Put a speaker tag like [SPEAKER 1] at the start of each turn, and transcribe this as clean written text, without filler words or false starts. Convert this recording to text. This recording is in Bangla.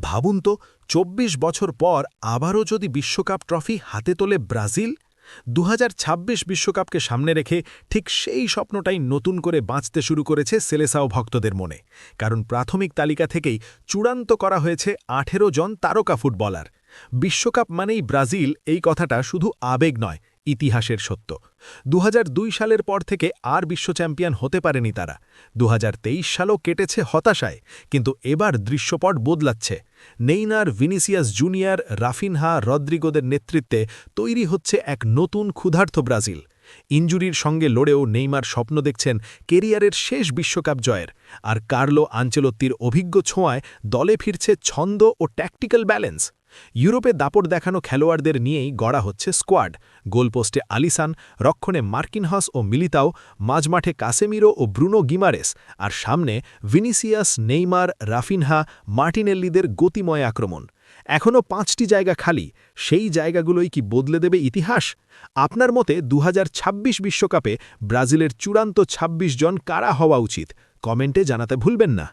[SPEAKER 1] ভাবুন তো ২৪ বছর পর আবারও যদি বিশ্বকাপ ট্রফি হাতে তোলে ব্রাজিল ২০২৬ বিশ্বকাপকে সামনে রেখে ঠিক সেই স্বপ্নটাই নতুন করে বাঁচতে শুরু করেছে সেলেসাও ভক্তদের মনে, কারণ প্রাথমিক তালিকা থেকেই চূড়ান্ত করা হয়েছে ১৮ জন তারকা ফুটবলার। বিশ্বকাপ মানেই ব্রাজিল, এই কথাটা শুধু আবেগ নয়, ইতিহাসের সত্য। ২০০২ সালের পর থেকে আর বিশ্ব চ্যাম্পিয়ন হতে পারেনি তারা। ২০২৩ সালও কেটেছে হতাশায়, কিন্তু এবার দৃশ্যপট বদলাচ্ছে। নেইমার, ভিনিসিয়াস জুনিয়র, রাফিনহা, রদ্রিগোদের নেতৃত্বে তৈরি হচ্ছে এক নতুন ক্ষুধার্ত ব্রাজিল। ইনজুরির সঙ্গে লড়েও নেইমার স্বপ্ন দেখছেন কেরিয়ারের শেষ বিশ্বকাপ জয়ের, আর কার্লো আনচেলত্তির অভিজ্ঞ ছোঁয়ায় দলে ফিরছে ছন্দ ও ট্যাকটিক্যাল ব্যালেন্স। ইউরোপে দাপট দেখানো খেলোয়াড়দের নিয়েই গড়া হচ্ছে স্কোয়াড। গোলপোস্টে আলিসান, রক্ষণে মার্কিনহস ও মিলিতাও, মাঝমাঠে কাসেমিরো ও ব্রুনো গিমারেস, আর সামনে ভিনিসিয়াস, নেইমার, রাফিনহা, মার্টিনেল্লিদের গতিময় আক্রমণ। এখনও ৫টি জায়গা খালি, সেই জায়গাগুলোই কি বদলে দেবে ইতিহাস? আপনার মতে ২০২৬ বিশ্বকাপে ব্রাজিলের চূড়ান্ত ২৬ জন কারা হওয়া উচিত? কমেন্টে জানাতে ভুলবেন না।